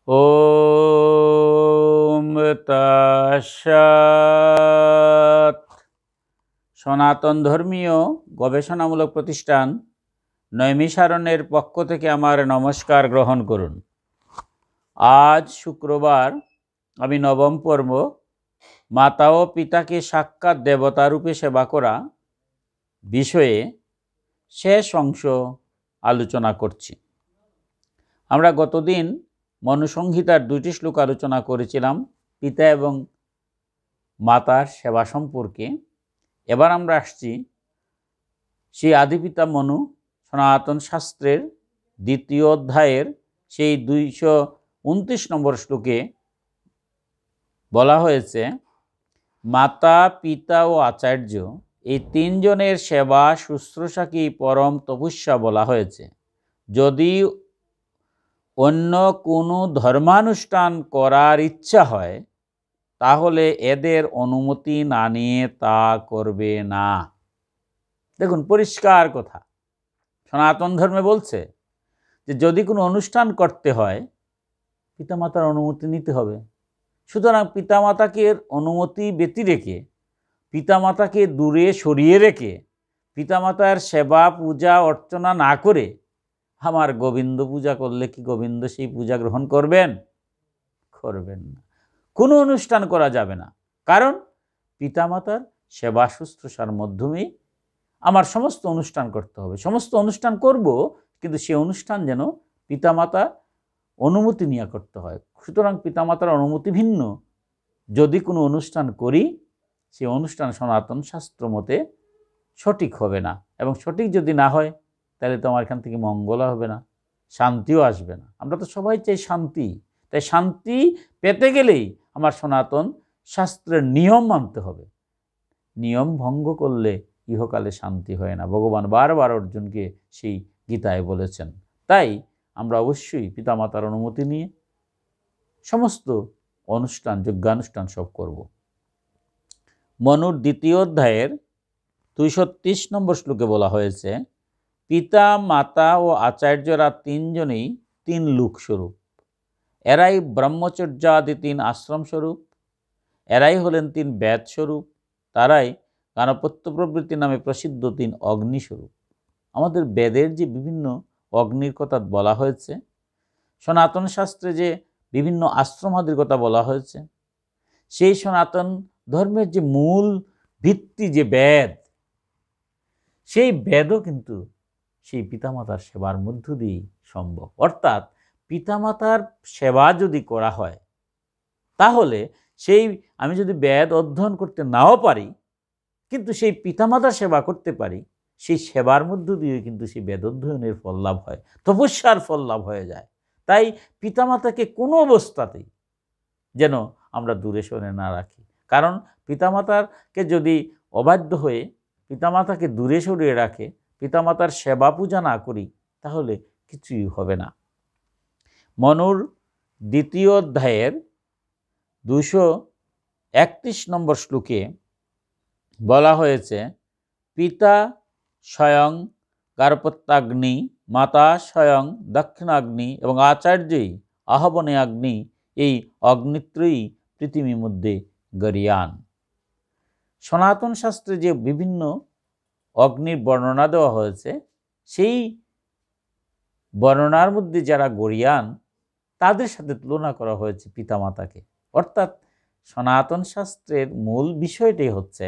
ওম তৎসৎ। সনাতন ধর্মীয় গবেষণামূলক প্রতিষ্ঠান নৈমিষারণ্যের পক্ষ থেকে আমার নমস্কার গ্রহণ করুন। আজ শুক্রবার আমি নবম পর্ব মাতা ও পিতাকে সাক্ষাৎ দেবতারূপে সেবা করা বিষয়ে শেষ অংশ আলোচনা করছি। আমরা গতদিন মনুসংহিতার 2টি শ্লোক আলোচনা করেছিলাম পিতা এবং মাতার সেবা সম্পর্কে। এবার আমরা আসছি সেই আদিপিতা মনু সনাতন শাস্ত্রের 2য় অধ্যায়ের সেই 229 নম্বর শ্লোকে বলা হয়েছে, মাতা পিতা ও আচার্য এই 3 জনের সেবা শুশ্রূষাকেই পরম তপস্যা বলা হয়েছে। যদি অন্য কোনো ধর্মানুষ্ঠান করার ইচ্ছা হয় তাহলে এদের অনুমতি না নিয়ে তা করবে না। দেখুন, পরিষ্কার কথা। সনাতন ধর্মে বলছে যে যদি কোনো অনুষ্ঠান করতে হয় পিতামাতার অনুমতি নিতে হবে। সুতরাং পিতামাতাকে অনুমতি ব্যতি রেখে, পিতামাতাকে দূরে সরিয়ে রেখে, পিতামাতার সেবা পূজা অর্চনা না করে আমার গোবিন্দ পূজা করলে কি গোবিন্দ সেই পূজা গ্রহণ করবেন? করবেন না। কোনো অনুষ্ঠান করা যাবে না, কারণ পিতামাতার সেবা শুশ্রূষার মাধ্যমেই আমার সমস্ত অনুষ্ঠান করতে হবে। সমস্ত অনুষ্ঠান করব, কিন্তু সেই অনুষ্ঠান যেন পিতামাতা অনুমতি নিয়ে করতে হয়। সুতরাং পিতামাতার অনুমতি ভিন্ন যদি কোনো অনুষ্ঠান করি, সেই অনুষ্ঠান সনাতন শাস্ত্র মতে সঠিক হবে না, এবং সঠিক যদি না হয় তাহলে তো আমার এখান থেকে মঙ্গল হবে না, শান্তিও আসবে না। আমরা তো সবাই চাই শান্তি। তাই শান্তি পেতে গেলেই আমার সনাতন শাস্ত্রের নিয়ম মানতে হবে। নিয়ম ভঙ্গ করলে ইহকালে শান্তি হয় না। ভগবান বারবার অর্জুনকে সেই গীতায় বলেছেন। তাই আমরা অবশ্যই পিতামাতার অনুমতি নিয়ে সমস্ত অনুষ্ঠান, যজ্ঞানুষ্ঠান সব করব। মনুর 2য় অধ্যায়ের 230 নম্বর শ্লোকে বলা হয়েছে, পিতা মাতা ও আচার্যরা 3 জনেই 3 লোকস্বরূপ। এরাই ব্রহ্মচর্যাদি 3 আশ্রম স্বরূপ। এরাই হলেন 3 বেদ স্বরূপ। তারাই গাণপত্য প্রভৃতি নামে প্রসিদ্ধ 3 অগ্নিস্বরূপ। আমাদের বেদের যে বিভিন্ন অগ্নির কথা বলা হয়েছে, সনাতন শাস্ত্রে যে বিভিন্ন আশ্রমাদির কথা বলা হয়েছে, সেই সনাতন ধর্মের যে মূল ভিত্তি যে বেদ, সেই বেদও কিন্তু সেই পিতামাতার সেবার মধ্য দিয়েই সম্ভব। অর্থাৎ পিতামাতার সেবা যদি করা হয় তাহলে সেই আমি যদি বেদ অধ্যয়ন করতে নাও পারি, কিন্তু সেই পিতামাতার সেবা করতে পারি, সেই সেবার মধ্য দিয়ে কিন্তু সেই বেদ অধ্যয়নের ফল লাভ হয়, তপস্যার ফল লাভ হয়ে যায়। তাই পিতামাতাকে কোনো অবস্থাতেই যেন আমরা দূরে সরে না রাখি। কারণ পিতামাতাকে যদি অবাধ্য হয়ে পিতামাতাকে দূরে সরিয়ে রাখে, পিতামাতার সেবা পূজা না করি, তাহলে কিছুই হবে না। মনুর 2য় অধ্যায়ের 231 নম্বর শ্লোকে বলা হয়েছে, পিতা স্বয়ং গার্হপত্যাগ্নি, মাতা স্বয়ং দক্ষিণাগ্নি এবং আচার্যই আহবনে অগ্নি, এই অগ্নিত্রয়ী পৃথিবীর মধ্যে গরিয়ান। সনাতন শাস্ত্রে যে বিভিন্ন অগ্নির বর্ণনা দেওয়া হয়েছে, সেই বর্ণনার মধ্যে যারা গরিয়ান তাদের সাথে তুলনা করা হয়েছে পিতামাতাকে। অর্থাৎ সনাতন শাস্ত্রের মূল বিষয়টাই হচ্ছে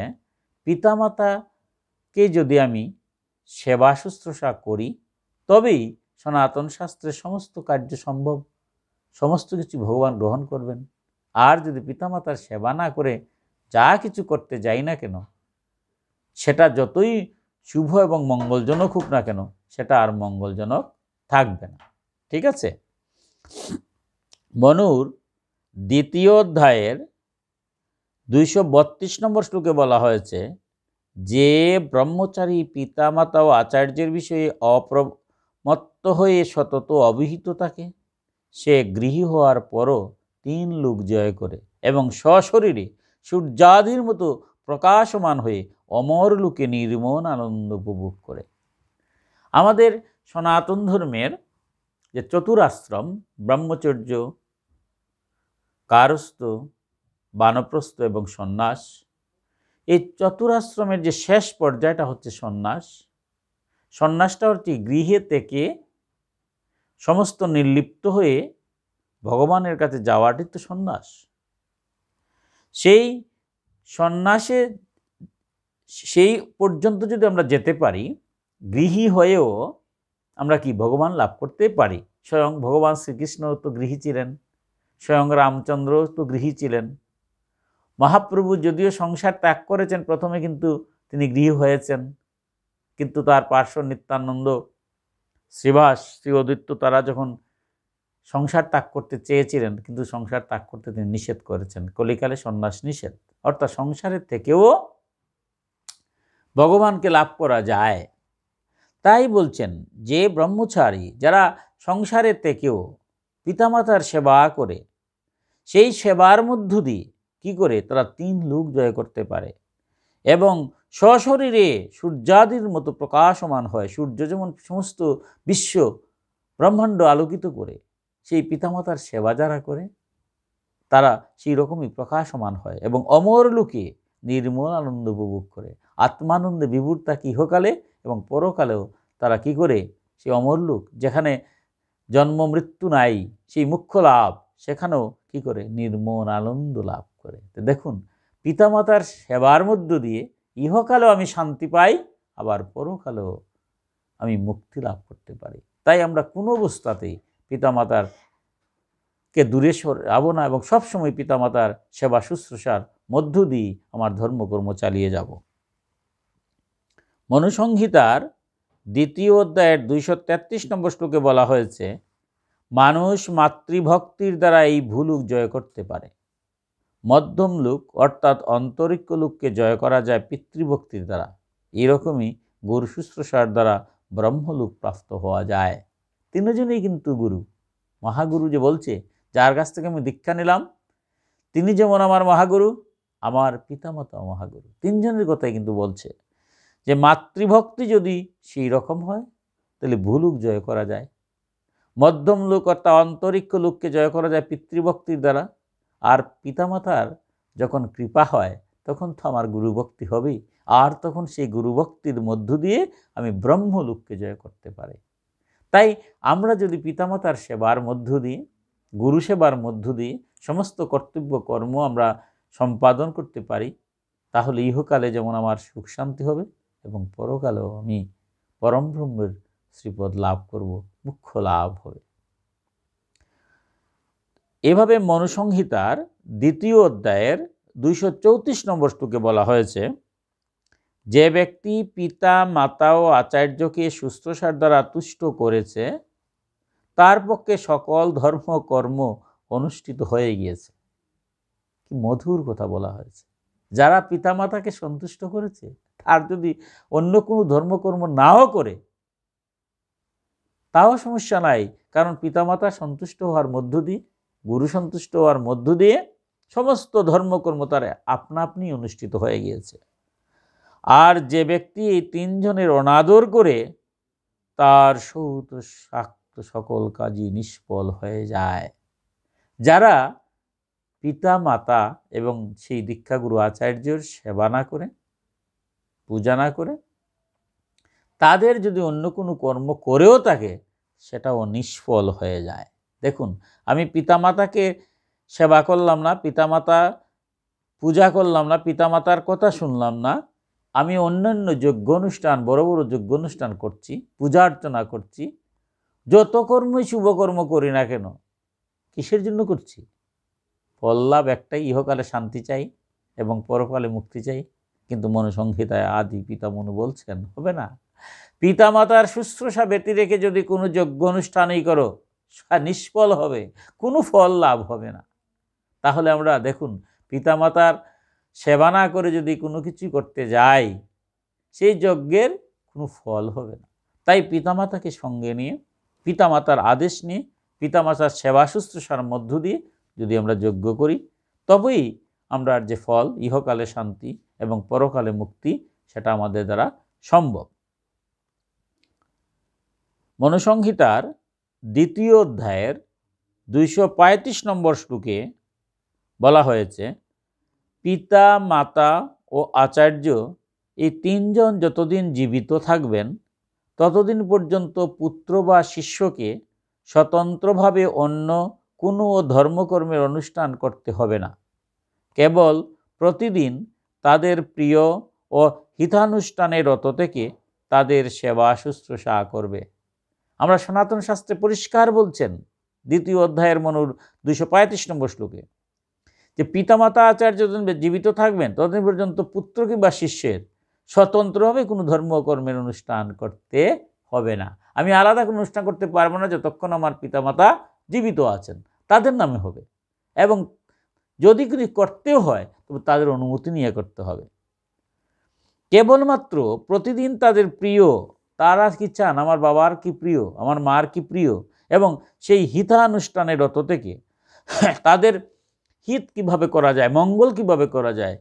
পিতামাতাকে যদি আমি সেবা শুশ্রূষা করি তবেই সনাতন শাস্ত্রের সমস্ত কার্য সম্ভব, সমস্ত কিছু ভগবান গ্রহণ করবেন। আর যদি পিতামাতার সেবা না করে যা কিছু করতে যাই না কেন, সেটা যতই শুভ এবং মঙ্গলজনক হোক না কেন, সেটা আর মঙ্গলজনক থাকবে না। ঠিক আছে? মনুর 2য় অধ্যায়ের 232 নম্বর শ্লোকে বলা হয়েছে, যে ব্রহ্মচারী পিতামাতা ও আচার্যের বিষয়ে অপ্রমত্ত হয়ে সতত অবিহিত থাকে, সে গৃহী হওয়ার পরও 3 লোক জয় করে এবং সশরীরে সূর্যাদির মতো প্রকাশমান হয়ে অমর লোকে নির্মল আনন্দ উপভোগ করে। আমাদের সনাতন ধর্মের যে চতুরাশ্রম, ব্রহ্মচর্য, গার্হস্থ্য, বানপ্রস্থ এবং সন্ন্যাস। এই চতুরাশ্রমের যে শেষ পর্যায়টা হচ্ছে সন্ন্যাস। সন্ন্যাসটা হচ্ছে গৃহে থেকে সমস্ত নির্লিপ্ত হয়ে ভগবানের কাছে যাওয়াটি তো সন্ন্যাস। সেই সন্ন্যাসে সেই পর্যন্ত যদি আমরা যেতে পারি, গৃহী হয়েও আমরা কি ভগবান লাভ করতে পারি। স্বয়ং ভগবান শ্রীকৃষ্ণ তো গৃহী ছিলেন, স্বয়ং রামচন্দ্র তো গৃহী ছিলেন। মহাপ্রভু যদিও সংসার ত্যাগ করেছেন প্রথমে, কিন্তু তিনি গৃহী হয়েছেন। কিন্তু তার পার্শ্ব নিত্যানন্দ, শ্রীবাস, শ্রী অদ্বৈত তারা যখন সংসার ত্যাগ করতে চেয়েছিলেন, কিন্তু সংসার ত্যাগ করতে তিনি নিষেধ করেছেন। কলিকালে সন্ন্যাস নিষেধ, অর্থাৎ সংসারের থেকেও ভগবানকে লাভ করা যায়। তাই বলছেন যে ব্রহ্মচারী যারা সংসারের থেকেও পিতামাতার সেবা করে, সেই সেবার মধ্য দিয়ে কি করে তারা 3 লোক জয় করতে পারে এবং সশরীরে সূর্যাদির মতো প্রকাশমান হয়। সূর্য যেমন সমস্ত বিশ্ব ব্রহ্মাণ্ড আলোকিত করে, সেই পিতামাতার সেবা যারা করে তারা সেই রকমই প্রকাশমান হয় এবং অমর লোকে নির্মল আনন্দ উপভোগ করে। আত্মানন্দে বিভোর থাকে ইহকালে এবং পরকালেও তারা কি করে সেই অমর লোক, যেখানে জন্ম মৃত্যু নাই, সেই মুখ্য লাভ, সেখানেও কি করে নির্মল আনন্দ লাভ করে। তো দেখুন, পিতামাতার সেবার মধ্য দিয়ে ইহকালেও আমি শান্তি পাই, আবার পরকালেও আমি মুক্তি লাভ করতে পারি। তাই আমরা কোনো অবস্থাতেই পিতামাতার কে দূরে সরাবো না এবং সবসময় পিতামাতার সেবা শুশ্রূষার মধ্য দিয়ে আমার ধর্মকর্ম চালিয়ে যাব। মনুসংহিতার 2য় অধ্যায়ের 233 নম্বর শ্লোকে বলা হয়েছে, মানুষ মাতৃভক্তির দ্বারা এই ভূলোক জয় করতে পারে। মধ্যম লোক অর্থাৎ অন্তরিক্ষ লোককে জয় করা যায় পিতৃভক্তির দ্বারা। এরকমই গুরু শুশ্রূষার দ্বারা ব্রহ্মলোক প্রাপ্ত হওয়া যায়। 3 জনেই কিন্তু গুরু। মহাগুরু যে বলছে, যার কাছ থেকে আমি দীক্ষা নিলাম তিনি যেমন আমার মহাগুরু, আমার পিতামাতাও মহাগুরু। 3 জনের কথাই কিন্তু বলছে যে মাতৃভক্তি যদি সেই রকম হয় তাহলে ভূলোক জয় করা যায়। মধ্যম লোক অর্থাৎ অন্তরিক্ষ লোককে জয় করা যায় পিতৃভক্তির দ্বারা। আর পিতামাতার যখন কৃপা হয় তখন তো আমার গুরুভক্তি হবেই, আর তখন সেই গুরুভক্তির মধ্য দিয়ে আমি ব্রহ্মলোককে জয় করতে পারি। তাই আমরা যদি পিতামাতার সেবার মধ্য দিয়ে, গুরু সেবার মধ্য দিয়ে সমস্ত কর্তব্য কর্ম আমরা সম্পাদন করতে পারি, তাহলে ইহকালে যেমন আমার সুখ শান্তি হবে এবং পরকালেও আমি পরম ব্রহ্মের শ্রীপদ লাভ করব, মুখ্য লাভ হবে। এভাবে মনুসংহিতার 2য় অধ্যায়ের 234 নম্বর শ্লোকে বলা হয়েছে, যে ব্যক্তি পিতা মাতা ও আচার্যকে শুশ্রূষার দ্বারা তুষ্ট করেছে তার পক্ষে সকল ধর্ম কর্ম অনুষ্ঠিত হয়ে গিয়েছে। কি মধুর কথা বলা হয়েছে। যারা পিতামাতাকে সন্তুষ্ট করেছে, আর যদি অন্য কোনো ধর্মকর্ম নাও করে তাও সমস্যা নাই, কারণ পিতামাতা সন্তুষ্ট হওয়ার মধ্য দিয়ে, গুরু সন্তুষ্ট হওয়ার মধ্য দিয়ে সমস্ত ধর্মকর্ম তার আপনা আপনি অনুষ্ঠিত হয়ে গিয়েছে। আর যে ব্যক্তি এই 3 জনের অনাদর করে তার সৌত শাক্ত সকল কাজই নিষ্ফল হয়ে যায়। যারা পিতা মাতা এবং সেই দীক্ষাগুরু আচার্যের সেবা না করে, পূজা না করে, তাদের যদি অন্য কোনো কর্ম করেও থাকে সেটাও নিষ্ফল হয়ে যায়। দেখুন, আমি পিতামাতাকে সেবা করলাম না, পিতামাতা পূজা করলাম না, পিতামাতার কথা শুনলাম না, আমি অন্যান্য যজ্ঞ অনুষ্ঠান, বড় বড় যজ্ঞ অনুষ্ঠান করছি, পূজা অর্চনা করছি, যত কর্মই শুভকর্ম করি না কেন, কিসের জন্য করছি? ফল লাভ একটাই, ইহকালে শান্তি চাই এবং পরকালে মুক্তি চাই। কিন্তু মনুসংহিতায় আদি পিতা মনু বলছেন হবে না। পিতামাতার শুশ্রূষা ব্যতি রেখে যদি কোনো যজ্ঞ অনুষ্ঠানই করো, নিষ্ফল হবে, কোনো ফল লাভ হবে না। তাহলে আমরা দেখুন, পিতামাতার সেবা না করে যদি কোনো কিছু করতে যাই, সেই যজ্ঞের কোনো ফল হবে না। তাই পিতামাতাকে সঙ্গে নিয়ে, পিতামাতার আদেশ নিয়ে, পিতামাতার সেবা শুশ্রূষার মধ্য দিয়ে যদি আমরা যজ্ঞ করি, তবেই আমরা যে ফল, ইহকালে শান্তি এবং পরকালে মুক্তি, সেটা আমাদের দ্বারা সম্ভব। মনুসংহিতার 2য় অধ্যায়ের 235 নম্বর শ্লোকে বলা হয়েছে পিতা, মাতা ও আচার্য এই তিনজন যতদিন জীবিত থাকবেন ততদিন পর্যন্ত পুত্র বা শিষ্যকে স্বতন্ত্রভাবে অন্য কোনো ধর্মকর্মের অনুষ্ঠান করতে হবে না। কেবল প্রতিদিন তাদের প্রিয় ও হিতানুষ্ঠানে রত থেকে তাদের সেবা শুশ্রূষা করবে। আমরা সনাতন শাস্ত্রে পরিষ্কার বলছেন 2য় অধ্যায়ের মনুর 235 নম্বর শ্লোকে যে পিতামাতা আচার্য যতদিন জীবিত থাকবেন ততদিন পর্যন্ত পুত্র কিংবা শিষ্যের স্বতন্ত্রভাবে কোনো ধর্মকর্মের অনুষ্ঠান করতে হবে না। আমি আলাদা কোনো অনুষ্ঠান করতে পারবো না যতক্ষণ আমার পিতামাতা জীবিত আছেন, তাদের নামে হবে। এবং যদি কিছু করতেও হয় তবে তাদের অনুমতি নিয়ে করতে হবে। কেবলমাত্র প্রতিদিন তাদের প্রিয়, তারা কি চান, আমার বাবার কি প্রিয়, আমার মার কি প্রিয়, এবং সেই হিতানুষ্ঠানে রত থেকে তাদের হিত কিভাবে করা যায়, মঙ্গল কিভাবে করা যায়,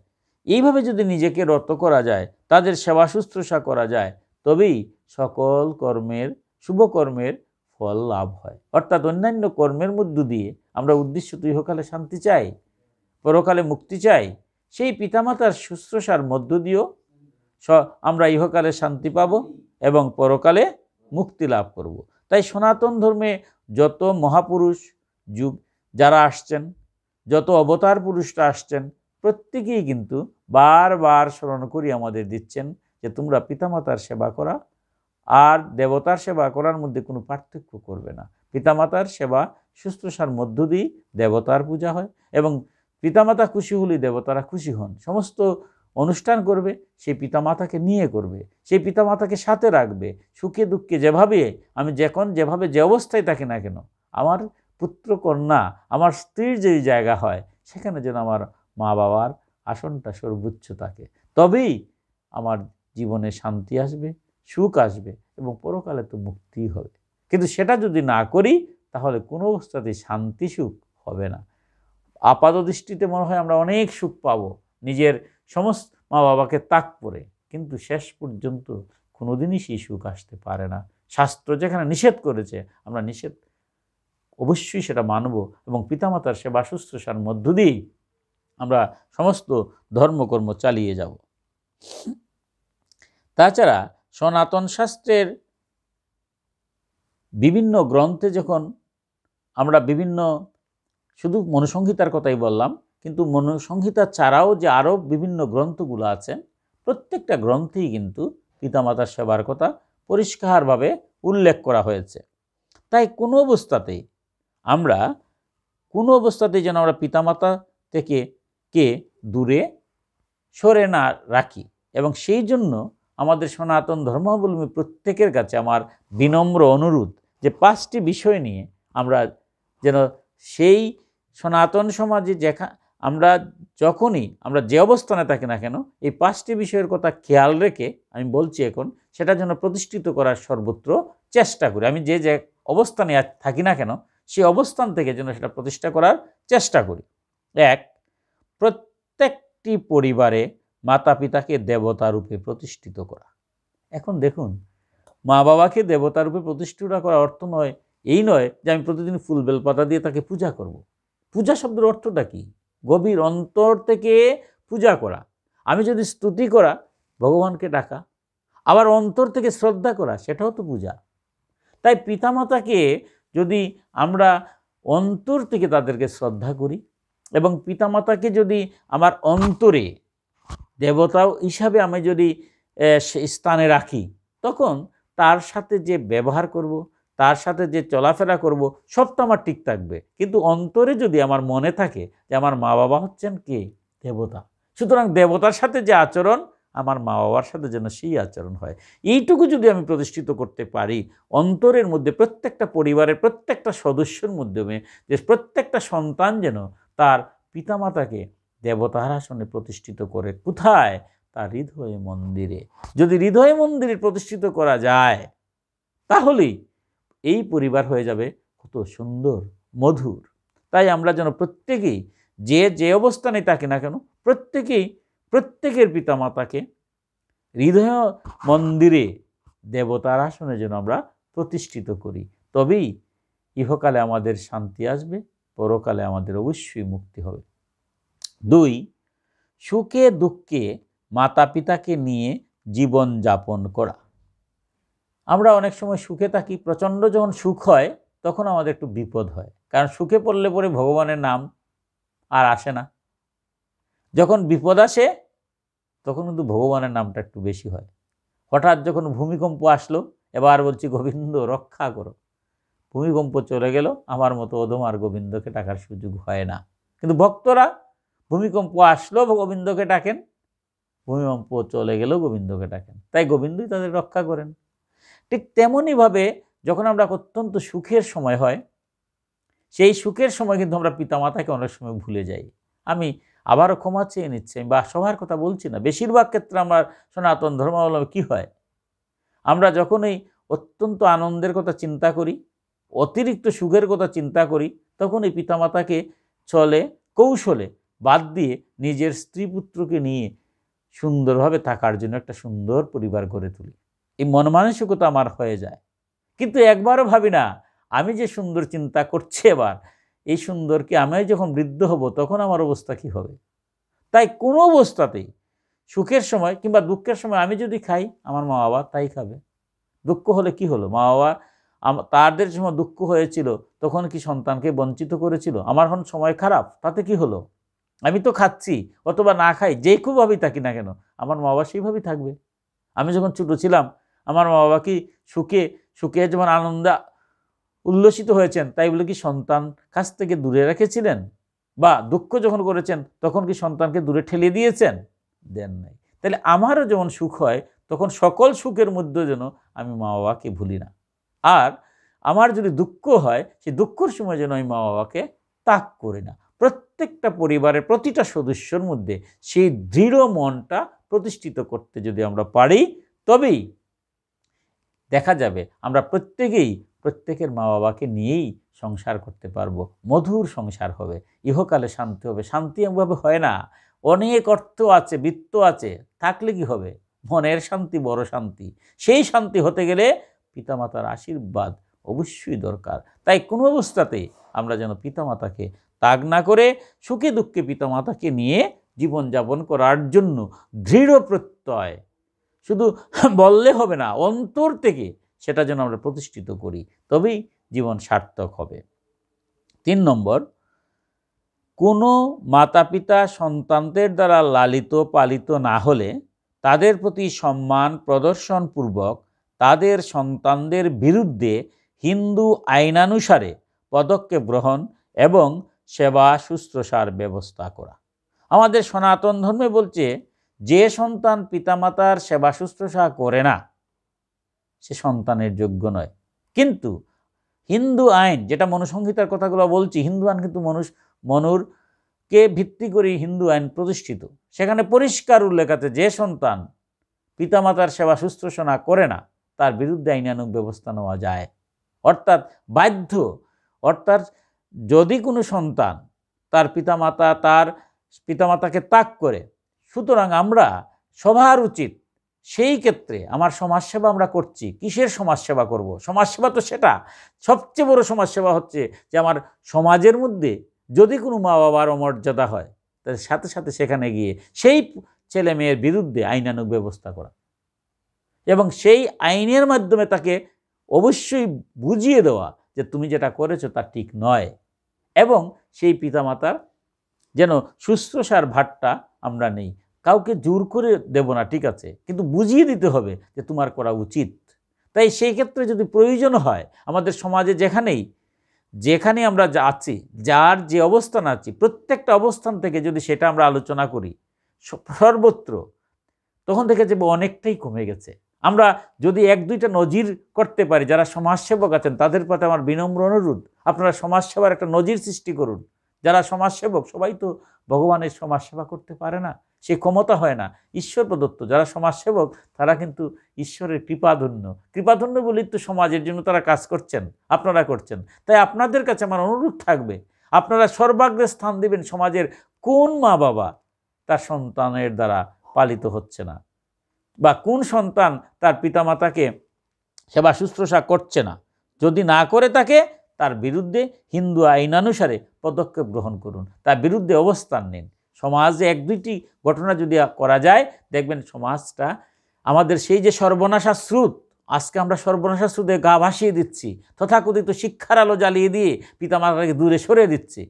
এইভাবে যদি নিজেকে রত করা যায়, তাদের সেবা শুশ্রূষা করা যায়, তবেই সকল কর্মের, শুভকর্মের ফল লাভ হয়। অর্থাৎ অন্যান্য কর্মের মধ্য দিয়ে আমরা উদ্দেশ্য তো ইহকালে শান্তি চাই, পরকালে মুক্তি চাই। সেই পিতামাতার শুশ্রূষার মধ্য দিয়েও আমরা ইহকালে শান্তি পাব এবং পরকালে মুক্তি লাভ করব। তাই সনাতন ধর্মে যত মহাপুরুষ যুগ যারা আসছেন, যত অবতার পুরুষরা আসছেন, প্রত্যেকেই কিন্তু বারবার স্মরণ করি আমাদের দিচ্ছেন যে তোমরা পিতামাতার সেবা করা আর দেবতার সেবা করার মধ্যে কোনো পার্থক্য করবে না। পিতামাতার সেবা শুশ্রূষার মধ্য দিয়ে দেবতার পূজা হয় এবং পিতামাতা খুশি হলে দেবতারা খুশি হন। সমস্ত অনুষ্ঠান করবে সেই পিতামাতাকে নিয়ে করবে, সেই পিতামাতাকে সাথে রাখবে। সুখে দুঃখে যেভাবে আমি যেভাবে যে অবস্থায় থাকি না কেন, আমার পুত্র কন্যা, আমার স্ত্রীর যে জায়গা হয় সেখানে যেন আমার মা বাবার আসনটা সর্বোচ্চ থাকে, তবেই আমার জীবনে শান্তি আসবে, সুখ আসবে এবং পরকালে তো মুক্তি হবে। কিন্তু সেটা যদি না করি তাহলে কোনো অবস্থাতেই শান্তি সুখ হবে না। আপাত দৃষ্টিতে মনে হয় আমরা অনেক সুখ পাবো নিজের সমস্ত মা বাবাকে তাক করে, কিন্তু শেষ পর্যন্ত কোনোদিনই সেই সুখ আসতে পারে না। শাস্ত্র যেখানে নিষেধ করেছে আমরা নিষেধ অবশ্যই সেটা মানব এবং পিতামাতার সেবা শুশ্রূষার মধ্য দিয়েই আমরা সমস্ত ধর্মকর্ম চালিয়ে যাব। তাছাড়া সনাতন শাস্ত্রের বিভিন্ন গ্রন্থে যখন আমরা বিভিন্ন, শুধু মনুসংহিতার কথাই বললাম, কিন্তু মনুসংহিতা ছাড়াও যে আরও বিভিন্ন গ্রন্থগুলো আছে, প্রত্যেকটা গ্রন্থেই কিন্তু পিতামাতার সেবার কথা পরিষ্কারভাবে উল্লেখ করা হয়েছে। তাই কোনো অবস্থাতেই যেন আমরা পিতামাতা থেকে দূরে সরে না রাখি। এবং সেই জন্য আমাদের সনাতন ধর্মাবলম্বী প্রত্যেকের কাছে আমার বিনম্র অনুরোধ যে 5টি বিষয় নিয়ে আমরা যেন সেই সনাতন সমাজে আমরা যখনই আমরা যে অবস্থানে থাকি না কেন এই 5টি বিষয়ের কথা খেয়াল রেখে আমি বলছি এখন সেটা যেন প্রতিষ্ঠিত করার সর্বত্র চেষ্টা করি। আমি যে অবস্থানে থাকি না কেন সেই অবস্থান থেকে যেন সেটা প্রতিষ্ঠা করার চেষ্টা করি। 1, প্রত্যেকটি পরিবারে মাতা পিতাকে দেবতা রূপে প্রতিষ্ঠিত করা। এখন দেখুন, মা বাবাকে দেবতা রূপে প্রতিষ্ঠিত করার অর্থ এই নয় যে আমি প্রতিদিন ফুল বেলপাতা দিয়ে তাকে পূজা করব। পূজা শব্দের অর্থটা কি? গভীর অন্তর থেকে পূজা করা। আমি যদি স্তুতি করা, ভগবানকে ডাকা, আবার অন্তর থেকে শ্রদ্ধা করা, সেটাও তো পূজা। তাই পিতামাতাকে যদি আমরা অন্তর থেকে তাদেরকে শ্রদ্ধা করি এবং পিতামাতাকে যদি আমার অন্তরে দেবতা হিসাবে আমি যদি স্থানে রাখি, তখন তার সাথে যে ব্যবহার করব, তার সাথে যে চলাফেরা করব, সব তো আমার ঠিক থাকবে। কিন্তু অন্তরে যদি আমার মনে থাকে যে আমার মা বাবা হচ্ছেন কে? দেবতা, সুতরাং দেবতার সাথে যে আচরণ আমার মা বাবার সাথে যেন সেই আচরণ হয়। এইটুকু যদি আমি প্রতিষ্ঠিত করতে পারি অন্তরের মধ্যে, প্রত্যেকটা পরিবারের প্রত্যেকটা সদস্যের মাধ্যমে, যে প্রত্যেকটা সন্তান যেন তার পিতামাতাকে দেবতার আসনে প্রতিষ্ঠিত করে। কোথায়? তার হৃদয় মন্দিরে। যদি হৃদয় মন্দিরে প্রতিষ্ঠিত করা যায় তাহলেই এই পরিবার হয়ে যাবে কত সুন্দর, মধুর। তাই আমরা যেন প্রত্যেকেই যে অবস্থানে থাকি না কেন প্রত্যেকের পিতামাতাকে হৃদয় মন্দিরে দেবতার আসনে যেন আমরা প্রতিষ্ঠিত করি, তবেই ইহকালে আমাদের শান্তি আসবে, পরকালে আমাদের অবশ্যই মুক্তি হবে। 2, সুখে দুঃখে মাতা পিতাকে নিয়ে জীবন যাপন করা। আমরা অনেক সময় সুখে থাকি, প্রচণ্ড যখন সুখ হয় তখন আমাদের একটু বিপদ হয়, কারণ সুখে পড়লে পরে ভগবানের নাম আর আসে না। যখন বিপদ আসে তখন কিন্তু ভগবানের নামটা একটু বেশি হয়। হঠাৎ যখন ভূমিকম্প আসলো, এবার বলছি গোবিন্দ রক্ষা করো, ভূমিকম্প চলে গেল, আমার মতো অধমার গোবিন্দকে ডাকার সুযোগ হয় না। কিন্তু ভক্তরা ভূমিকম্প আসলো গোবিন্দকে ডাকেন, ভূমিকম্প চলে গেল গোবিন্দকে ডাকেন, তাই গোবিন্দই তাদের রক্ষা করেন। ঠিক তেমনইভাবে যখন আমরা অত্যন্ত সুখের সময় হয়, সেই সুখের সময় কিন্তু আমরা পিতামাতাকে অনেক সময় ভুলে যাই। আমি আবারও ক্ষমা চেয়ে নিচ্ছি, বা সবার কথা বলছি না, বেশিরভাগ ক্ষেত্রে আমার সনাতন ধর্মাবলম্বী কী হয়, আমরা যখনই অত্যন্ত আনন্দের কথা চিন্তা করি, অতিরিক্ত সুখের কথা চিন্তা করি, তখন এই পিতামাতাকে চলে কৌশলে বাদ দিয়ে নিজের স্ত্রী পুত্রকে নিয়ে সুন্দরভাবে থাকার জন্য একটা সুন্দর পরিবার গড়ে তুলি। এই মন মানসিকতা আমার হয়ে যায়, কিন্তু একবারও ভাবি না আমি যে সুন্দর চিন্তা করছি, এবার এই সুন্দরকে আমি যখন বৃদ্ধ হব তখন আমার অবস্থা কি হবে। তাই কোনো অবস্থাতেই সুখের সময় কিংবা দুঃখের সময় আমি যদি খাই, আমার মা বাবা তাই খাবে। দুঃখ হলে কি হলো, মা বাবা তাদের সময় দুঃখ হয়েছিল তখন কি সন্তানকে বঞ্চিত করেছিল? আমার এখন সময় খারাপ, তাতে কি হলো, আমি তো খাচ্ছি অথবা না খাই, যে খুবভাবেই থাকি না কেন, আমার মা বাবা সেইভাবেই থাকবে। আমি যখন ছোটো ছিলাম, আমার মা বাবা কি সুখে সুখে যেমন আনন্দে উল্লসিত হয়েছেন, তাই বলে কি সন্তান কাছ থেকে দূরে রেখেছিলেন? বা দুঃখ যখন করেছেন তখন কি সন্তানকে দূরে ঠেলে দিয়েছেন? দেন নাই। তাহলে আমারও যেমন সুখ হয়, তখন সকল সুখের মধ্যে যেন আমি মা বাবাকে ভুলি না। আর আমার যদি দুঃখ হয়, সেই দুঃখের সময় যেন আমি মা বাবাকে ত্যাগ করি না। প্রত্যেকটা পরিবারের প্রতিটা সদস্যর মধ্যে সেই দৃঢ় মনটা প্রতিষ্ঠিত করতে যদি আমরা পারি, তবেই দেখা যাবে আমরা প্রত্যেকের মা বাবাকে নিয়েই সংসার করতে পারবো, মধুর সংসার হবে, ইহকালে শান্তি হবে। শান্তি এমনভাবে হয় না, অনেক অর্থ আছে, বৃত্ত আছে, থাকলে কি হবে? মনের শান্তি বড় শান্তি। সেই শান্তি হতে গেলে পিতামাতার আশীর্বাদ অবশ্যই দরকার। তাই কোনো অবস্থাতেই আমরা যেন পিতামাতাকে ত্যাগ না করে সুখে দুঃখে পিতামাতাকে নিয়ে জীবনযাপন করার জন্য দৃঢ় প্রত্যয়, শুধু বললে হবে না, অন্তর থেকে সেটা যেন আমরা প্রতিষ্ঠিত করি, তবেই জীবন সার্থক হবে। 3 নম্বর, কোনো মাতা পিতা সন্তানদের দ্বারা লালিত পালিত না হলে তাদের প্রতি সম্মান প্রদর্শনপূর্বক তাদের সন্তানদের বিরুদ্ধে হিন্দু আইনানুসারে পদক্ষেপ গ্রহণ এবং সেবা শুশ্রূষার ব্যবস্থা করা। আমাদের সনাতন ধর্মে বলছে, যে সন্তান পিতামাতার সেবা শুশ্রূষা করে না সে সন্তানের যোগ্য নয়। কিন্তু হিন্দু আইন, যেটা মনুসংহিতার কথাগুলো বলছি, হিন্দু আইন কিন্তু মনুরকে ভিত্তি করে হিন্দু আইন প্রতিষ্ঠিত। সেখানে পরিষ্কার উল্লেখ আছে, যে সন্তান পিতামাতার সেবা শুশ্রূষা না করে না তার বিরুদ্ধে আইনানুগ ব্যবস্থা নেওয়া যায়। অর্থাৎ বাধ্য, অর্থাৎ যদি কোনো সন্তান তার পিতামাতাকে ত্যাগ করে, সুতরাং আমরা সবার উচিত সেই ক্ষেত্রে, আমার সমাজসেবা আমরা করছি, কিসের সমাজসেবা করব? সমাজসেবা তো সেটা, সবচেয়ে বড় সমাজসেবা হচ্ছে যে আমার সমাজের মধ্যে যদি কোনো মা বাবার অমর্যাদা হয়, তাহলে সাথে সাথে সেখানে গিয়ে সেই ছেলে মেয়ের বিরুদ্ধে আইনানুগ ব্যবস্থা করা এবং সেই আইনের মাধ্যমে তাকে অবশ্যই বুঝিয়ে দেওয়া যে তুমি যেটা করেছো তা ঠিক নয়, এবং সেই পিতামাতার যেন শুশ্রূষার ভারটা আমরা নেই। কাউকে জোর করে দেব না, ঠিক আছে, কিন্তু বুঝিয়ে দিতে হবে যে তোমার করা উচিত। তাই সেই ক্ষেত্রে যদি প্রয়োজন হয়, আমাদের সমাজে যেখানে আমরা আছি, যার যে অবস্থান আছি, প্রত্যেকটা অবস্থান থেকে যদি সেটা আমরা আলোচনা করি সর্বত্র, তখন দেখে যাবে অনেকটাই কমে গেছে। আমরা যদি 1-2টা নজির করতে পারি, যারা সমাজসেবক আছেন তাদের প্রতি আমার বিনম্র অনুরোধ, আপনারা সমাজসেবার একটা নজির সৃষ্টি করুন। যারা সমাজসেবক সবাই তো ভগবানের সমাজসেবা করতে পারে না, সে ক্ষমতা হয় না, ঈশ্বর প্রদত্ত। যারা সমাজসেবক তারা কিন্তু ঈশ্বরের কৃপাধন্য বলেই তো সমাজের জন্য তারা কাজ করছেন, আপনারা করছেন। তাই আপনাদের কাছে আমার অনুরোধ থাকবে, আপনারা সর্বাগ্রে স্থান দেবেন সমাজের কোন মা বাবা তার সন্তানের দ্বারা পালিত হচ্ছে না, বা কোন সন্তান তার পিতামাতাকে সেবা শুশ্রূষা করছে না। যদি না করে থাকে, তার বিরুদ্ধে হিন্দু আইনানুসারে পদক্ষেপ গ্রহণ করুন, তার বিরুদ্ধে অবস্থান নিন। সমাজে এক দুইটি ঘটনা যদি করা যায়, দেখবেন সমাজটা আমাদের সেই যে সর্বনাশা স্রোত, আজকে আমরা সর্বনাশা স্রোতে গা ভাসিয়ে দিচ্ছি, তথাকথিত শিক্ষার আলো জ্বালিয়ে দিয়ে পিতামাতাকে দূরে সরে দিচ্ছি,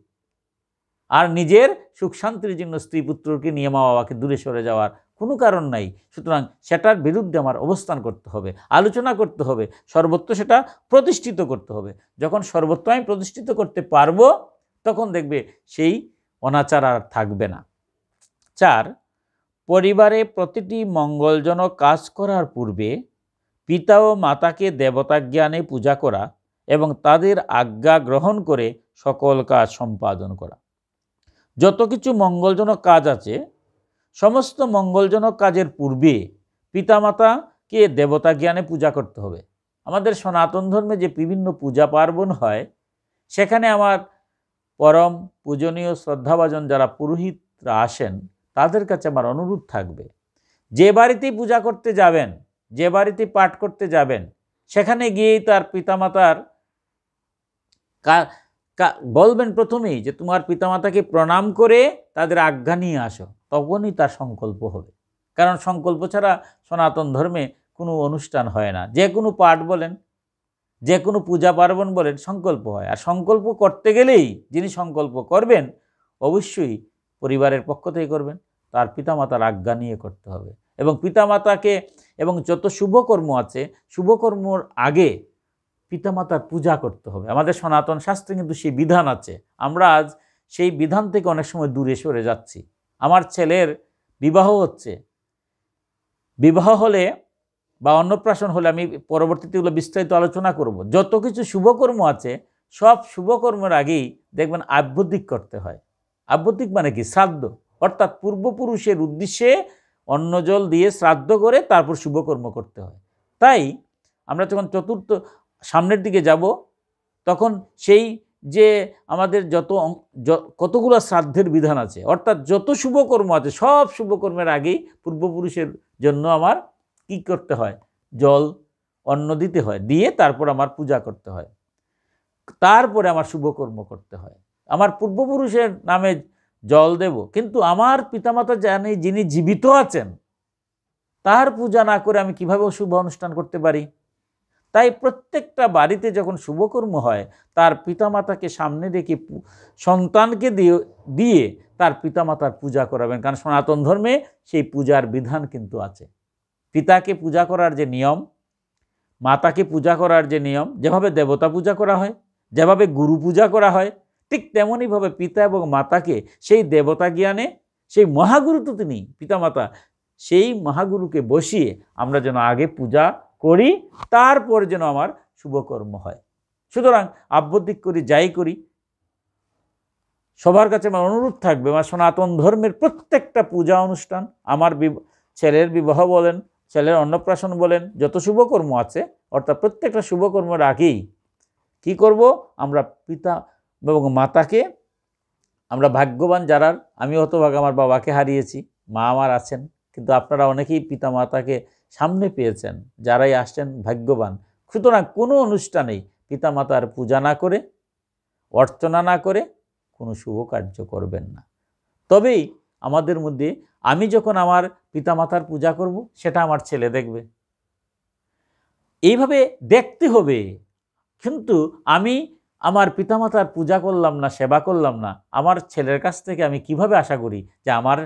আর নিজের সুখ শান্তির জন্য স্ত্রী পুত্রকে নিয়ে মা বাবাকে দূরে সরে যাওয়ার কোনো কারণ নাই। সুতরাং সেটার বিরুদ্ধে আমার অবস্থান করতে হবে, আলোচনা করতে হবে, সর্বত্র সেটা প্রতিষ্ঠিত করতে হবে। যখন সর্বত্র আমি প্রতিষ্ঠিত করতে পারবো, তখন দেখবে সেই অনাচার আর থাকবে না। 4, পরিবারে প্রতিটি মঙ্গলজনক কাজ করার পূর্বে পিতা ও মাতাকে দেবতা জ্ঞানে পূজা করা এবং তাদের আজ্ঞা গ্রহণ করে সকল কাজ সম্পাদন করা। যত কিছু মঙ্গলজনক কাজ আছে, সমস্ত মঙ্গলজনক কাজের পূর্বে পিতামাতাকে দেবতা জ্ঞানে পূজা করতে হবে। আমাদের সনাতন ধর্মে যে বিভিন্ন পূজা পার্বণ হয়, সেখানে আমার পরম পূজনীয় শ্রদ্ধাভাজন যারা পুরোহিতরা আসেন, তাদের কাছে আমার অনুরোধ থাকবে, যে বাড়িতেই পূজা করতে যাবেন, যে বাড়িতে পাঠ করতে যাবেন, সেখানে গিয়েই তার পিতামাতার বলবেন প্রথমেই যে তোমার পিতামাতাকে প্রণাম করে তাদের আজ্ঞা নিয়ে আসো, তখনই তার সংকল্প হবে। কারণ সংকল্প ছাড়া সনাতন ধর্মে কোনো অনুষ্ঠান হয় না। যে কোনো পাঠ বলেন, যে কোনো পূজা পার্বণ বলেন, সংকল্প হয়। আর সংকল্প করতে গেলেই যিনি সংকল্প করবেন, অবশ্যই পরিবারের পক্ষ থেকে করবেন, তার পিতামাতার আজ্ঞা নিয়ে করতে হবে। এবং পিতামাতাকে এবং যত শুভকর্ম আছে, শুভকর্মর আগে পিতামাতার পূজা করতে হবে। আমাদের সনাতন শাস্ত্রে কিন্তু সেই বিধান আছে। আমরা আজ সেই বিধান থেকে অনেক সময় দূরে সরে যাচ্ছি। আমার ছেলের বিবাহ হচ্ছে, বিবাহ হলে বা অন্নপ্রাশন হলে, আমি পরবর্তীতে এগুলো বিস্তারিত আলোচনা করব, যত কিছু শুভকর্ম আছে সব শুভকর্মের আগেই দেখবেন আব্যদিক করতে হয়। আব্যদিক মানে কি? শ্রাদ্ধ, অর্থাৎ পূর্বপুরুষের উদ্দেশ্যে অন্নজল দিয়ে শ্রাদ্ধ করে তারপর শুভকর্ম করতে হয়। তাই আমরা যখন চতুর্থ সামনের দিকে যাব, তখন সেই যে আমাদের কতগুলো শ্রাদ্ধের বিধান আছে, অর্থাৎ যত শুভকর্ম আছে সব শুভকর্মের আগেই পূর্বপুরুষের জন্য আমার কি করতে হয়? জল অন্ন দিতে হয়, দিয়ে তারপর আমার পূজা করতে হয়, তারপরে আমার শুভকর্ম করতে হয়। আমার পূর্বপুরুষের নামে জল দেব, কিন্তু আমার পিতামাতা জানি যিনি জীবিত আছেন, তার পূজা না করে আমি কিভাবে শুভ অনুষ্ঠান করতে পারি? তাই প্রত্যেকটা বাড়িতে যখন শুভকর্ম হয়, তার পিতামাতাকে সামনে রেখে সন্তানকে দিয়ে তার পিতামাতার পূজা করাবেন। কারণ সনাতন ধর্মে সেই পূজার বিধান কিন্তু আছে। পিতাকে পূজা করার যে নিয়ম, মাতাকে পূজা করার যে নিয়ম, যেভাবে দেবতা পূজা করা হয়, যেভাবে গুরু পূজা করা হয়, ঠিক তেমনইভাবে পিতা এবং মাতাকে সেই দেবতা জ্ঞানে, সেই মহাগুরু তো তিনি পিতামাতা, সেই মহাগুরুকে বসিয়ে আমরা যেন আগে পূজা করি, তারপর যেন আমার শুভকর্ম হয়। সুতরাং আব্যদিক করি, যাই করি, সবার কাছে আমার অনুরোধ থাকবে, আমার সনাতন ধর্মের প্রত্যেকটা পূজা অনুষ্ঠান, আমার ছেলের বিবাহ বলেন, ছেলের অন্নপ্রাশন বলেন, যত শুভকর্ম আছে, অর্থাৎ প্রত্যেকটা শুভকর্মের আগেই কি করব? আমরা পিতা এবং মাতাকে, আমরা ভাগ্যবান যারা, আমি হতভাগ আমার বাবাকে হারিয়েছি, মা আমার আছেন, কিন্তু আপনারা অনেকেই পিতা মাতাকে সামনে পেয়েছেন, যারাই আসছেন ভাগ্যবান। সুতরাং কোনো অনুষ্ঠানেই পিতামাতার পূজা না করে, অর্চনা না করে কোনো শুভ কার্য করবেন না। তবেই আমাদের মধ্যে, আমি যখন আমার পিতামাতার পূজা করব, সেটা আমার ছেলে দেখবে। এইভাবে দেখতে হবে। কিন্তু আমি আমার পিতামাতার পূজা করলাম না, সেবা করলাম না, আমার ছেলের কাছ থেকে আমি কিভাবে আশা করি যে আমার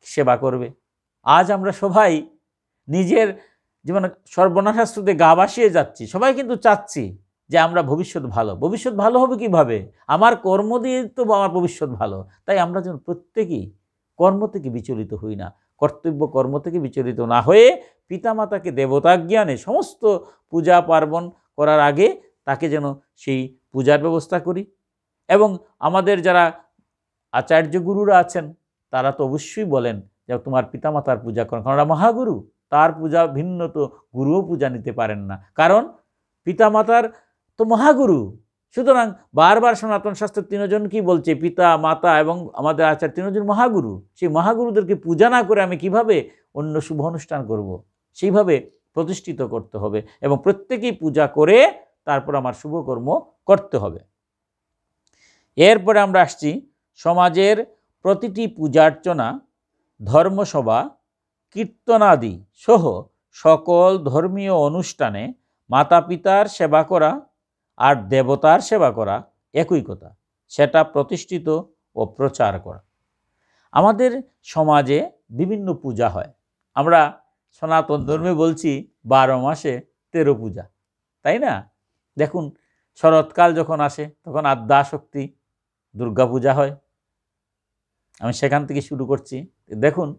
সেবা করবে? আজ আমরা সবাই নিজের জীবনে সর্বনাশাস্ত্রতে গা ভাসিয়ে যাচ্ছি। সবাই কিন্তু চাচ্ছি যে আমরা ভবিষ্যৎ ভালো। ভবিষ্যৎ ভালো হবে কিভাবে? আমার কর্ম দিয়ে তো আমার ভবিষ্যৎ ভালো। তাই আমরা যেন প্রত্যেকেই কর্ম থেকে বিচলিত হই না, কর্তব্য কর্ম থেকে বিচলিত না হয়ে পিতামাতাকে দেবতা জ্ঞানে সমস্ত পূজা পার্বণ করার আগে তাকে যেন সেই পূজার ব্যবস্থা করি। এবং আমাদের যারা আচার্য গুরুরা আছেন, তারা তো অবশ্যই বলেন যে তোমার পিতামাতার পূজা করেন, কারণ ওরা মহাগুরু, তার পূজা ভিন্ন তো গুরুও পূজা নিতে পারেন না, কারণ পিতামাতার তো মহাগুরু। সুতরাং বারবার সনাতন শাস্ত্র তিনজন কি বলছে? পিতা, মাতা এবং আমাদের আচার্য তিনজন মহাগুরু। সেই মহাগুরুদেরকে পূজা না করে আমি কিভাবে অন্য শুভ অনুষ্ঠান করব? সেইভাবে প্রতিষ্ঠিত করতে হবে এবং প্রত্যেকেই পূজা করে তারপর আমার শুভকর্ম করতে হবে। এরপরে আমরা আসছি সমাজের প্রতিটি পূজার্চনা, ধর্মসভা, কীর্তনাদি সহ সকল ধর্মীয় অনুষ্ঠানে মাতা পিতার সেবা করা আর দেবতার সেবা করা একই কথা, সেটা প্রতিষ্ঠিত ও প্রচার করা। আমাদের সমাজে বিভিন্ন পূজা হয়। আমরা সনাতন ধর্মে বলছি 12 মাসে 13 পূজা, তাই না? দেখুন, শরৎকাল যখন আসে তখন আদ্যাশক্তি দুর্গা পূজা হয়। আমি সেখান থেকে শুরু করছি। দেখুন,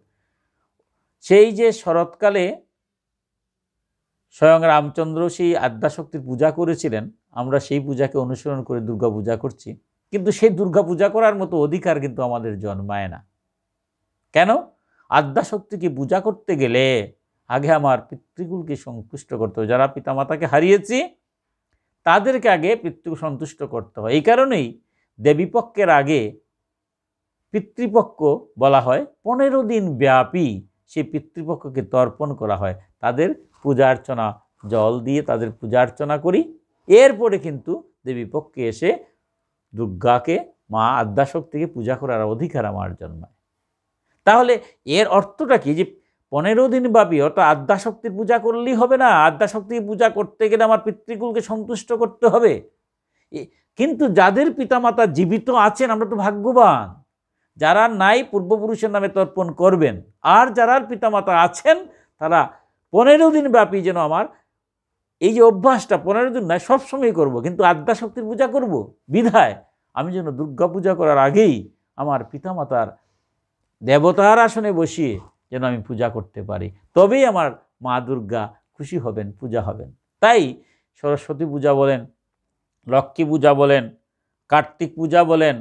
সেই যে শরৎকালে স্বয়ং রামচন্দ্র সেই আদ্যাশক্তির পূজা করেছিলেন, আমরা সেই পূজাকে অনুসরণ করে দুর্গা পূজা করছি। কিন্তু সেই দুর্গা পূজা করার মতো অধিকার কিন্তু আমাদের জন্মায় না। কেন? আদ্যাশক্তিকে পূজা করতে গেলে আগে আমার পিতৃকুলকে সন্তুষ্ট করতে হবে। যারা পিতামাতাকে হারিয়েছি তাদেরকে আগে পিতৃকুল সন্তুষ্ট করতে হয়। এই কারণেই দেবীপক্ষের আগে পিতৃপক্ষ বলা হয়। 15 দিন ব্যাপী সেই পিতৃপক্ষকে তর্পণ করা হয়। তাদের পূজা অর্চনা, জল দিয়ে তাদের পূজা অর্চনা করি। এরপরে কিন্তু দেবীপক্ষে এসে দুর্গাকে, মা আদ্যাশক্তিকে পূজা করার অধিকার আমার জন্মায়। তাহলে এর অর্থটা কি? যে 15 দিন ব্যাপী অর্থাৎ আদ্যাশক্তির পূজা করলেই হবে না। আদ্যাশক্তির পূজা করতে গেলে আমার পিতৃকুলকে সন্তুষ্ট করতে হবে। কিন্তু যাদের পিতামাতা জীবিত আছেন, আমরা তো ভাগ্যবান। যারা নাই, পূর্বপুরুষের নামে তর্পণ করবেন। আর যারা পিতামাতা আছেন তারা 15 দিন ব্যাপী যেন আমার এই যে অভ্যাসটা 15 দিন নয়, সবসময় করব, কিন্তু আদ্যাশক্তির পূজা করব। বিধায় আমি যেন দুর্গা পূজা করার আগেই আমার পিতামাতার দেবতার আসনে বসিয়ে যেন আমি পূজা করতে পারি, তবেই আমার মা দুর্গা খুশি হবেন, পূজা হবেন। তাই সরস্বতী পূজা বলেন, লক্ষ্মী পূজা বলেন, কার্তিক পূজা বলেন,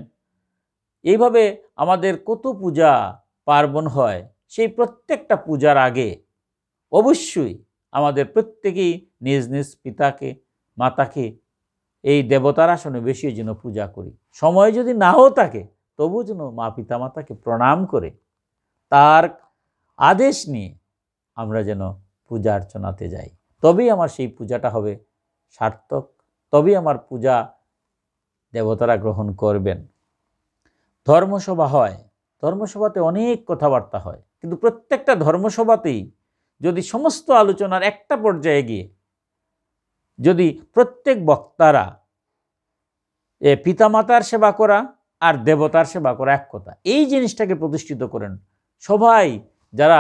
এইভাবে আমাদের কত পূজা পার্বণ হয়। সেই প্রত্যেকটা পূজার আগে অবশ্যই আমাদের প্রত্যেকেই নিজ নিজ পিতাকে, মাতাকে এই দেবতার আসনে বসিয়ে যেন পূজা করি। সময় যদি নাও থাকে তবু যেন মা পিতামাতাকে প্রণাম করে তার আদেশ নিয়ে আমরা যেন পূজা অর্চনাতে যাই। তবেই আমার সেই পূজাটা হবে সার্থক, তবেই আমার পূজা দেবতারা গ্রহণ করবেন। ধর্মসভা হয়, ধর্মসভাতে অনেক কথাবার্তা হয়, কিন্তু প্রত্যেকটা ধর্মসভাতেই যদি সমস্ত আলোচনার একটা পর্যায়ে গিয়ে যদি প্রত্যেক বক্তারা পিতামাতার সেবা করা আর দেবতার সেবা করা এক কথা, এই জিনিসটাকে প্রতিষ্ঠিত করেন, সবাই যারা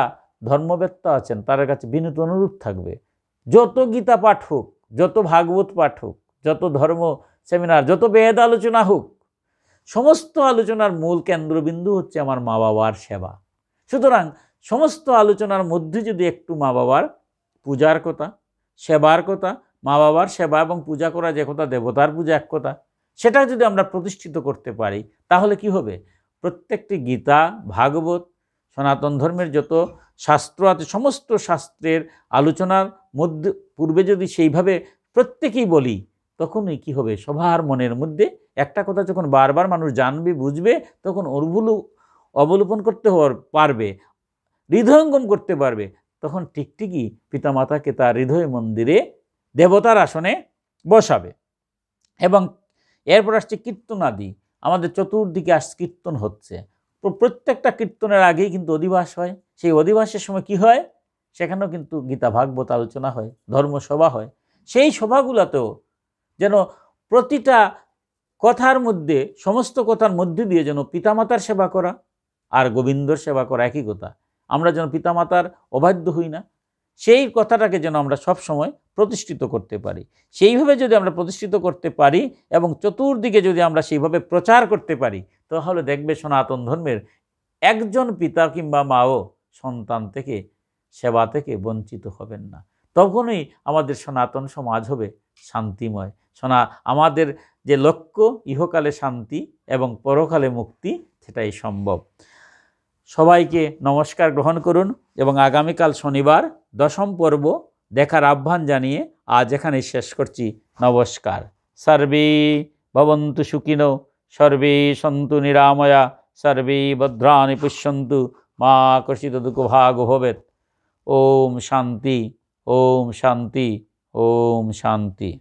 ধর্মবেত্তা আছেন তাদের কাছে বিনীত অনুরোধ থাকবে, যত গীতা পাঠ হোক, যত ভাগবত পাঠ হোক, যত ধর্ম সেমিনার, যত বেদ আলোচনা হোক, সমস্ত আলোচনার মূল কেন্দ্রবিন্দু হচ্ছে আমার মা বাবার সেবা। সুতরাং সমস্ত আলোচনার মধ্যে যদি একটু মা বাবার পূজার কথা, সেবার কথা, মা বাবার সেবা এবং পূজা করা যে কথা, দেবতার পূজা এক কথা, সেটা যদি আমরা প্রতিষ্ঠিত করতে পারি তাহলে কি হবে? প্রত্যেকটি গীতা, ভাগবত, সনাতন ধর্মের যত শাস্ত্র আছে সমস্ত শাস্ত্রের আলোচনার মধ্যে পূর্বে যদি সেইভাবে প্রত্যেকেই বলি, তখনই কি হবে? সবার মনের মধ্যে একটা কথা যখন বারবার মানুষ জানবে, বুঝবে, তখন অবলোপন করতে পারবে, হৃদয়ঙ্গম করতে পারবে, তখন ঠিকই পিতামাতাকে তার হৃদয় মন্দিরে দেবতার আসনে বসাবে। এবং এরপর আসছে কীর্তনাদি। আমাদের চতুর্দিকে কীর্তন হচ্ছে। প্রত্যেকটা কীর্তনের আগেই কিন্তু অধিবাস হয়। সেই অধিবাসের সময় কি হয়? সেখানেও কিন্তু গীতা ভাগবত আলোচনা হয়, ধর্মসভা হয়। সেই সভাগুলোতেও যেন প্রতিটা কথার মধ্যে, সমস্ত কথার মধ্যে দিয়ে যেন পিতামাতার সেবা করা আর গোবিন্দর সেবা করা একই কথা। আমরা যেন পিতামাতার অবাধ্য হই না, সেই কথাটাকে যেন আমরা সব সময় প্রতিষ্ঠিত করতে পারি। সেইভাবে যদি আমরা প্রতিষ্ঠিত করতে পারি এবং চতুর্দিকে যদি আমরা সেইভাবে প্রচার করতে পারি, তাহলে দেখবে সনাতন ধর্মের একজন পিতা কিংবা মাও সন্তান থেকে, সেবা থেকে বঞ্চিত হবেন না। তখনই আমাদের সনাতন সমাজ হবে শান্তিময়। আমাদের যে লক্ষ্য ইহকালে শান্তি এবং পরকালে মুক্তি, সেটাই সম্ভব। সবাইকে নমস্কার গ্রহণ করুন এবং আগামীকাল শনিবার 10ম পর্ব দেখার আহ্বান জানিয়ে আজ এখানে শেষ করছি। নমস্কার। সর্বে ভবন্তু সুখিনো, সর্বে সন্তু নিরাময়া, সর্বে ভদ্রাণি পশ্যন্তু, মা কর্ষিত দুঃখভাগ ভবেৎ। ওম শান্তি, ওম শান্তি, ওম শান্তি।